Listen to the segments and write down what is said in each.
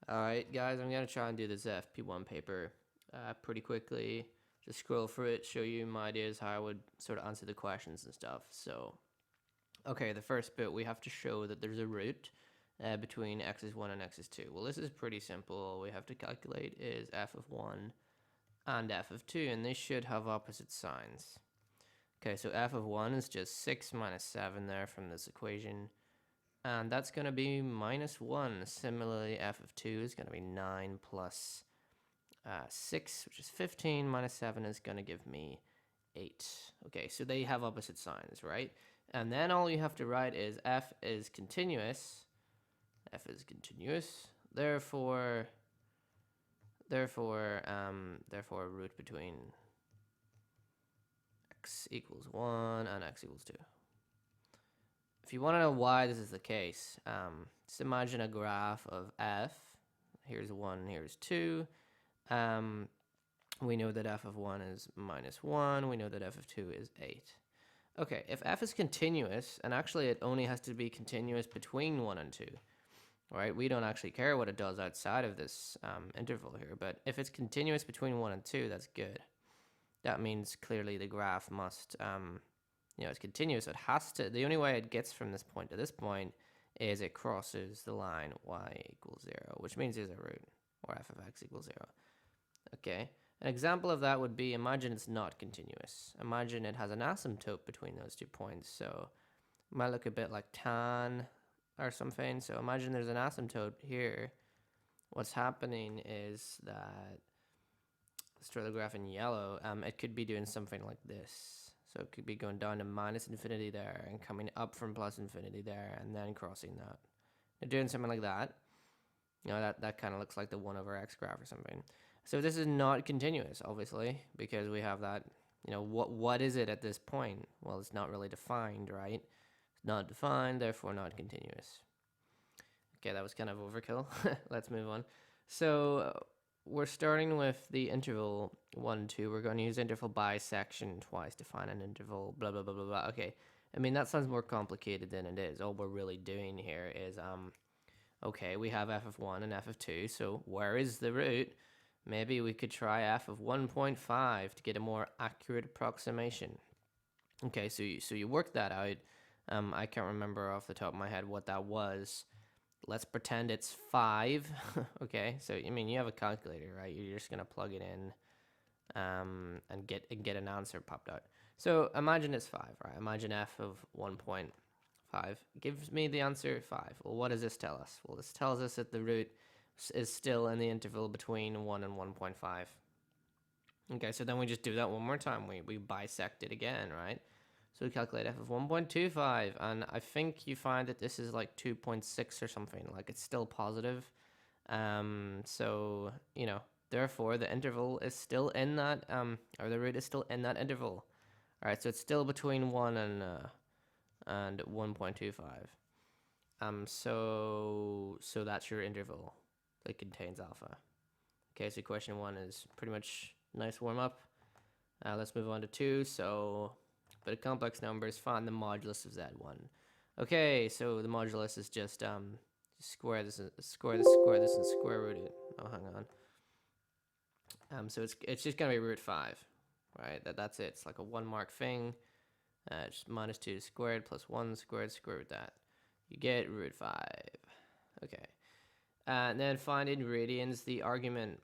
Alright guys, I'm going to try and do this FP1 paper pretty quickly. Just scroll through it, show you my ideas how I would sort of answer the questions and stuff. So, okay, the first bit, we have to show that there's a root between x is 1 and x is 2. Well, this is pretty simple. All we have to calculate is f of 1 and f of 2, and they should have opposite signs. Okay, so f of 1 is just 6 minus 7 there from this equation. And that's going to be minus 1. Similarly, f of 2 is going to be 9 plus 6, which is 15, minus 7 is going to give me 8. Okay, so they have opposite signs, right? And then all you have to write is f is continuous. F is continuous. Therefore, a root between x equals 1 and x equals 2. If you want to know why this is the case, just imagine a graph of f. Here's 1, here's 2. We know that f of 1 is minus 1. We know that f of 2 is 8. Okay, if f is continuous, and actually it only has to be continuous between 1 and 2, right? We don't actually care what it does outside of this interval here, but if it's continuous between 1 and 2, that's good. That means clearly the graph must... it's continuous. It has to. The only way it gets from this point to this point is it crosses the line y equals 0, which means there's a root, or f of x equals 0. Okay. An example of that would be, imagine it's not continuous. Imagine it has an asymptote between those 2 points. So it might look a bit like tan or something. So imagine there's an asymptote here. What's happening is that, let's draw the graph in yellow. It could be doing something like this. So it could be going down to minus infinity there and coming up from plus infinity there and then crossing that. They're doing something like that. That kind of looks like the 1 over x graph or something. So this is not continuous, obviously, because we have that, what is it at this point? Well, it's not really defined, right? It's not defined, therefore not continuous. Okay, that was kind of overkill. Let's move on. So we're starting with the interval 1, 2. We're going to use interval bisection twice to find an interval, blah, blah, blah, blah, blah. Okay, I mean, that sounds more complicated than it is. All we're really doing here is, okay, we have f of 1 and f of 2, so where is the root? Maybe we could try f of 1.5 to get a more accurate approximation. Okay, so you work that out. I can't remember off the top of my head what that was. Let's pretend it's 5. Okay, so I mean, you have a calculator, right? You're just gonna plug it in and get an answer popped out. So imagine it's 5, right? Imagine f of 1.5 gives me the answer 5. Well, what does this tell us? Well, this tells us that the root is still in the interval between 1 and 1.5. Okay, so then we just do that one more time. We bisect it again, right? So we calculate f of 1.25, and I think you find that this is like 2.6 or something, like it's still positive. So, therefore the interval is still in that, or the root is still in that interval. All right, so it's still between 1 and 1.25. So that's your interval that contains alpha. Okay, so question 1 is pretty much nice warm up. Let's move on to 2. So, but a complex numbers, find the modulus of z1. Okay, so the modulus is just square this, and square this, and square root it. Oh, hang on. So it's just gonna be root 5, right? That's it. It's like a 1 mark thing. Just minus 2 squared plus 1 squared, square root that. You get root 5. Okay. And then find in radians the argument.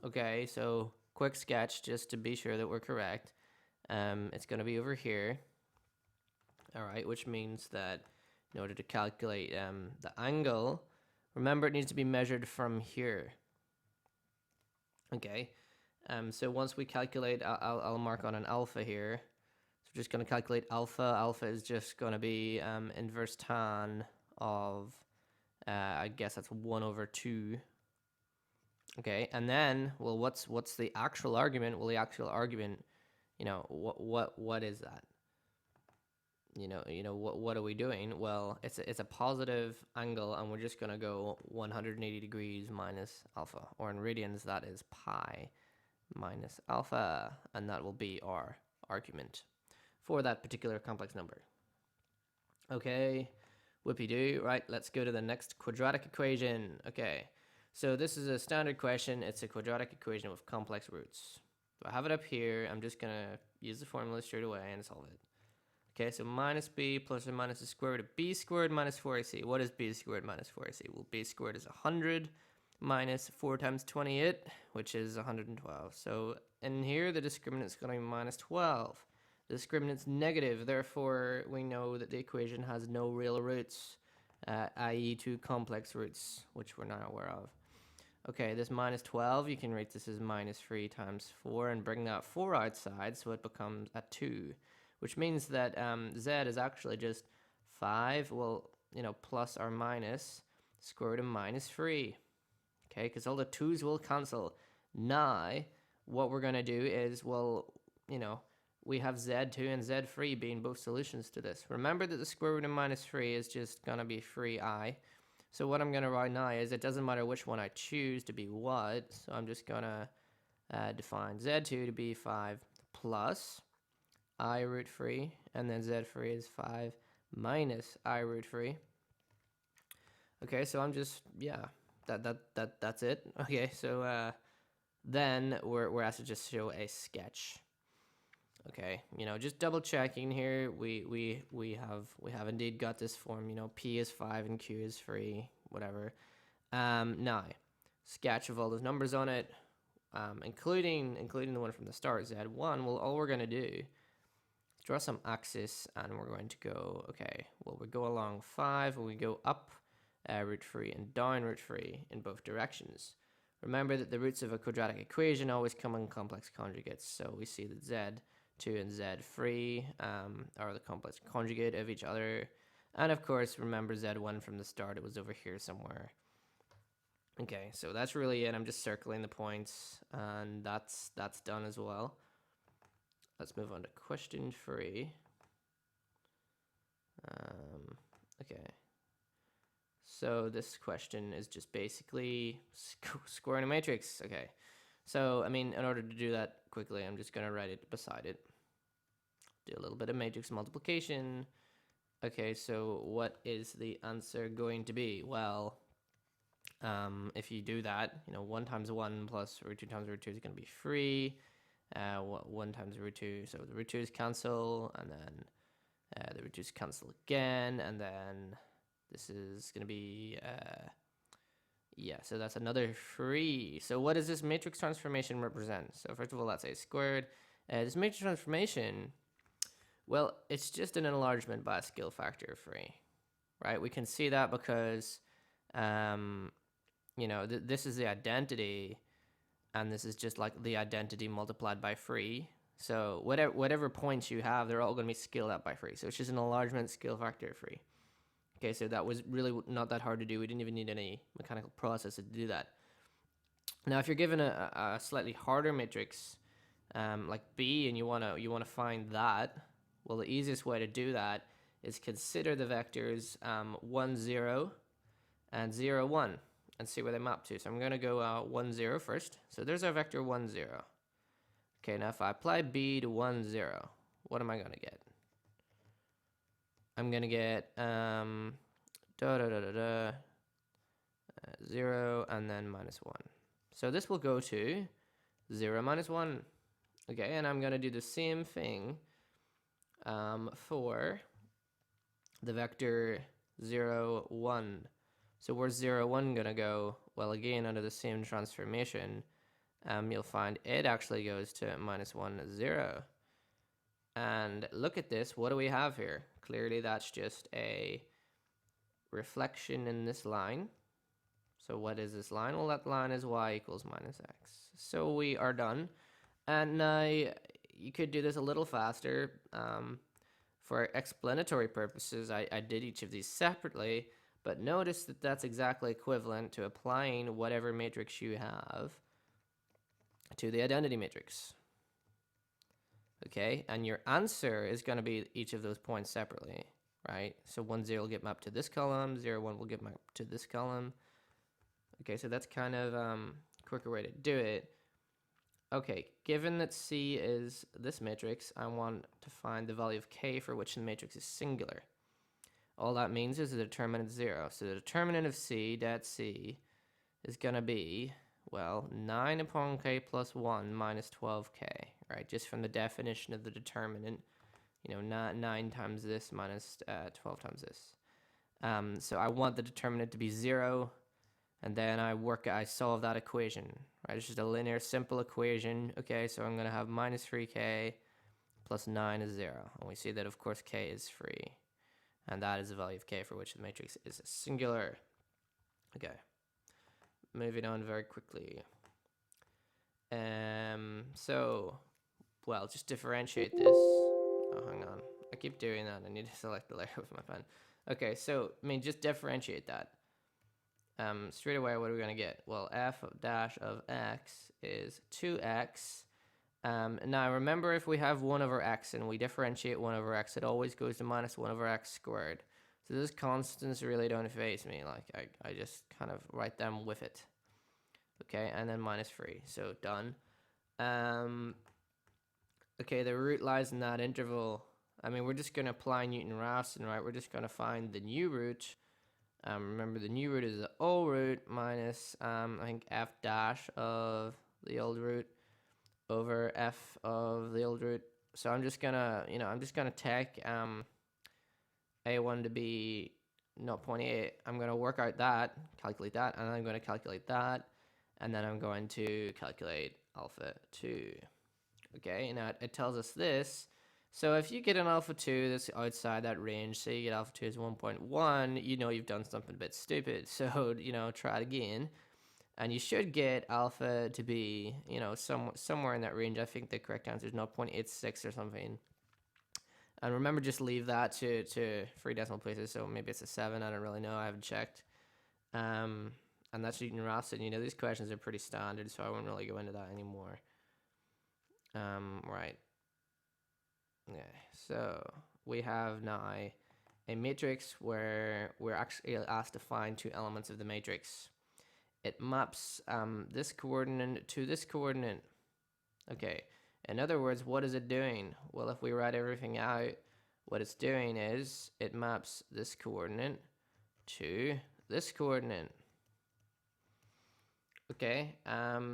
Okay, so quick sketch just to be sure that we're correct. It's going to be over here. All right, which means that in order to calculate the angle, remember it needs to be measured from here. Okay, so once we calculate, I'll mark on an alpha here. So we're just going to calculate alpha. Alpha is just going to be inverse tan of, I guess that's 1 over 2. Okay, and then, well, what's the actual argument? Well, the actual argument, what is that? What are we doing? Well, it's a positive angle, and we're just gonna go 180 degrees minus alpha, or in radians that is pi minus alpha, and that will be our argument for that particular complex number. Okay, whoopie-doo. Right, let's go to the next quadratic equation. Okay, So this is a standard question. It's a quadratic equation with complex roots. So I have it up here. I'm just going to use the formula straight away and solve it. Okay, so minus b plus or minus the square root of b squared minus 4ac. What is b squared minus 4ac? Well, b squared is 100 minus 4 times 28, which is 112. So in here, the discriminant is going to be minus 12. The discriminant's negative, therefore we know that the equation has no real roots, i.e. two complex roots, which we're not aware of. Okay, this minus 12, you can write this as minus 3 times 4 and bring that 4 outside, so it becomes a 2, which means that z is actually just 5, well, plus or minus square root of minus 3. Okay, because all the 2's will cancel. Now, what we're going to do is, well, we have z2 and z3 being both solutions to this. Remember that the square root of minus 3 is just going to be 3i. So what I'm going to write now is it doesn't matter which one I choose to be what. So I'm just going to define z2 to be 5 plus I root 3. And then z3 is 5 minus I root 3. Okay, so I'm just, that's it. Okay, so then we're asked to just show a sketch. Okay, just double checking here. We have indeed got this form. P is 5 and Q is 3, whatever. Now, sketch of all those numbers on it, including the one from the start, Z1. Well, all we're gonna do is draw some axis, and we're going to go. Okay, well, we go along 5, and we go up root 3 and down root 3 in both directions. Remember that the roots of a quadratic equation always come in complex conjugates, so we see that Z2 and Z3 are the complex conjugate of each other. And of course, remember Z1 from the start, it was over here somewhere. Okay, so that's really it. I'm just circling the points, and that's done as well. Let's move on to question 3. Okay. So this question is just basically squaring a matrix. Okay. So, in order to do that quickly, I'm just going to write it beside it. Do a little bit of matrix multiplication. Okay, so what is the answer going to be? Well, if you do that, 1 times 1 plus root 2 times root 2 is going to be 3. 1 times root 2, so the root 2's cancel, and then the root 2's cancel again, and then this is going to be, so that's another 3. So what does this matrix transformation represent? So first of all, that's a squared. This matrix transformation, well, it's just an enlargement by a scale factor of 3, right? We can see that because, this is the identity, and this is just like the identity multiplied by 3. So whatever points you have, they're all going to be scaled up by 3. So it's just an enlargement scale factor of 3. Okay, so that was really not that hard to do. We didn't even need any mechanical process to do that. Now, if you're given a slightly harder matrix, like B, and you wanna find that, well, the easiest way to do that is consider the vectors 1, 0, and 0, 1, and see where they map to. So I'm gonna go 1, 0 first. So there's our vector 1, 0. Okay, now if I apply B to 1, 0, what am I gonna get? I'm going to get 0 and then minus 1. So this will go to 0 minus 1. Okay, and I'm going to do the same thing for the vector 0, 1. So where's 0, 1 going to go? Well, again, under the same transformation, you'll find it actually goes to minus 1, 0. And look at this. What do we have here? Clearly, that's just a reflection in this line. So what is this line? Well, that line is y equals minus x. So we are done. And now you could do this a little faster. For explanatory purposes, I did each of these separately. But notice that that's exactly equivalent to applying whatever matrix you have to the identity matrix. Okay, and your answer is going to be each of those points separately, right? So 1, 0 will get mapped to this column, 0, 1 will get mapped to this column. Okay, so that's kind of a quicker way to do it. Okay, given that C is this matrix, I want to find the value of K for which the matrix is singular. All that means is the determinant 0. So the determinant of C, dat C, is going to be, well, 9 upon k plus 1 minus 12k, right? Just from the definition of the determinant, you know, not 9 times this minus 12 times this. So I want the determinant to be 0, and then I solve that equation, right? It's just a linear, simple equation. Okay, so I'm going to have minus 3k plus 9 is 0. And we see that, of course, k is free. And that is the value of k for which the matrix is singular. Okay. Moving on very quickly. So, well, just differentiate this. Oh, hang on. I keep doing that. I need to select the layer with my pen. Okay, so, I mean, just differentiate that. Straight away, what are we going to get? Well, f dash of x is 2x. Now, remember, if we have 1 over x and we differentiate 1 over x, it always goes to minus 1 over x squared. So those constants really don't faze me. Like, I just kind of write them with it. Okay, and then minus 3. So, done. Okay, the root lies in that interval. I mean, we're just going to apply Newton-Raphson, right? We're just going to find the new root. Remember, the new root is the old root minus, I think, f dash of the old root over f of the old root. So I'm just gonna, I'm just gonna take a1 to be 0.8. I'm gonna work out that, calculate that, and then I'm gonna calculate that, and then I'm going to calculate alpha 2. Okay, now it tells us this. So if you get an alpha 2 that's outside that range, say you get alpha 2 is 1.1, you know you've done something a bit stupid. So, try it again. And you should get alpha to be, somewhere in that range. I think the correct answer is 0.86 or something. And remember, just leave that to 3 decimal places. So maybe it's a 7. I don't really know. I haven't checked. And that's Newton-Raphson. These questions are pretty standard, so I won't really go into that anymore. Right. Okay, so we have now a matrix where we're actually asked to find 2 elements of the matrix. It maps this coordinate to this coordinate. Okay, in other words, what is it doing? Well, if we write everything out, what it's doing is it maps this coordinate to this coordinate. Okay,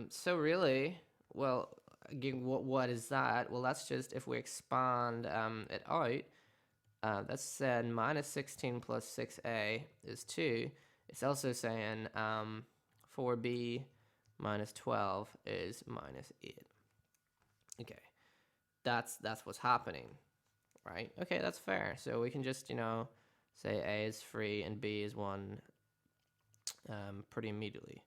so really, well, again, what is that? Well, that's just if we expand it out, that's saying minus 16 plus 6a is 2. It's also saying 4b minus 12 is minus 8. Okay, that's what's happening, right? Okay, that's fair. So we can just, say a is 3 and b is 1 pretty immediately.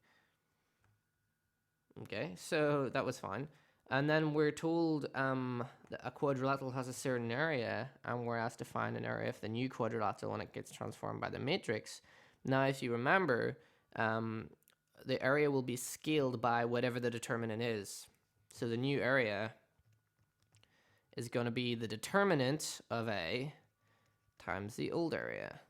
Okay, so that was fine. And then we're told that a quadrilateral has a certain area, and we're asked to find an area of the new quadrilateral when it gets transformed by the matrix. Now, if you remember, the area will be scaled by whatever the determinant is. So the new area is going to be the determinant of A times the old area.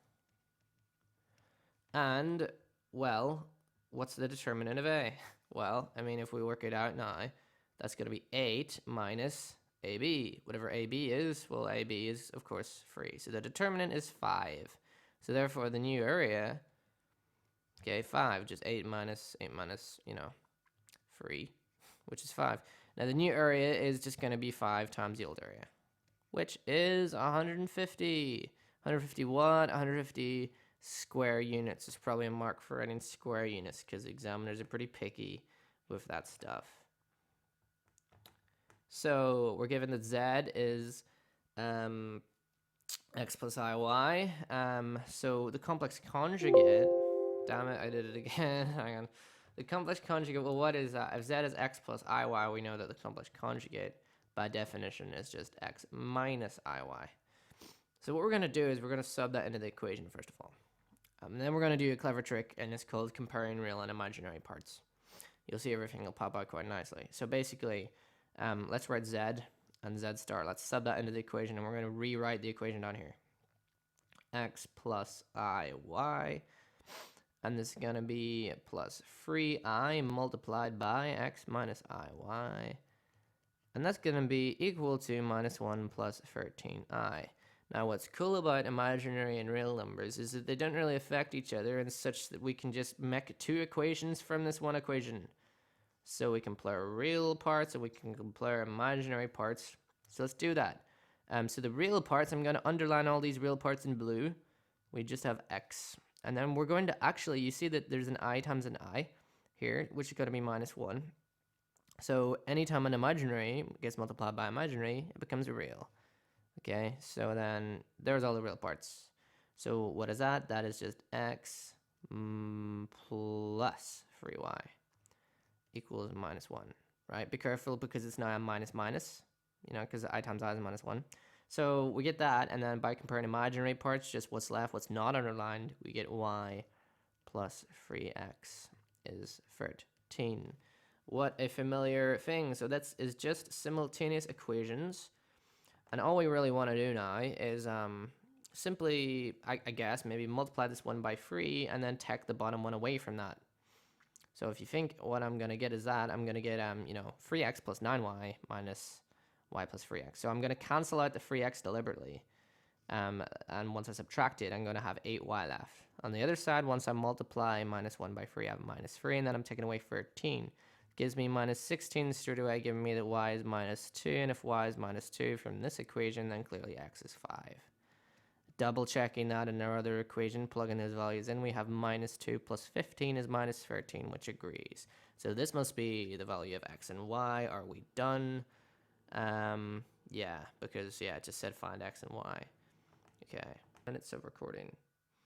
And, well, what's the determinant of A? Well, I mean, if we work it out now, that's going to be 8 minus AB. Whatever AB is, well, AB is, of course, 3. So the determinant is 5. So therefore, the new area, okay, 5, just 8 minus, 3, which is 5. Now, the new area is just going to be 5 times the old area, which is 150. 150 what? 150 square units. It's probably a mark for writing square units because examiners are pretty picky with that stuff. So we're given that z is x plus iy. So the complex conjugate, damn it, I did it again. Hang on. The complex conjugate, well, what is that? If z is x plus iy, we know that the complex conjugate, by definition, is just x minus iy. So what we're going to do is we're going to sub that into the equation, first of all. And then we're going to do a clever trick, and it's called comparing real and imaginary parts. You'll see everything will pop out quite nicely. So basically, let's write z and z star. Let's sub that into the equation, and we're going to rewrite the equation down here. X plus iy, and this is going to be plus 3i multiplied by x minus iy. And that's going to be equal to minus 1 plus 13i. Now, what's cool about imaginary and real numbers is that they don't really affect each other, and such that we can just make two equations from this one equation. So we can play real parts and we can play imaginary parts. So let's do that. So the real parts, I'm going to underline all these real parts in blue. We just have x. And then we're going to actually, you see that there's an I times an I here, which is going to be -1. So anytime an imaginary gets multiplied by imaginary, it becomes a real. Okay, so then there's all the real parts. So what is that? That is just x plus 3y equals -1, right? Be careful because it's now a minus minus, because I times I is -1. So we get that, and then by comparing imaginary parts, just what's left, what's not underlined, we get y plus 3x is 13. What a familiar thing. So that is just simultaneous equations. And all we really want to do now is simply, I guess, maybe multiply this one by 3 and then take the bottom one away from that. So if you think what I'm going to get is that, I'm going to get, 3x plus 9y minus y plus 3x. So I'm going to cancel out the 3x deliberately. And once I subtract it, I'm going to have 8y left. On the other side, once I multiply -1 by 3, I have -3, and then I'm taking away 13. Gives me -16 straight away, giving me that y is -2, and if y is -2 from this equation, then clearly x is 5. Double checking that in our other equation, plugging those values in, we have -2 plus 15 is -13, which agrees. So this must be the value of x and y. Are we done? Yeah, because it just said find x and y. Okay, minutes of recording.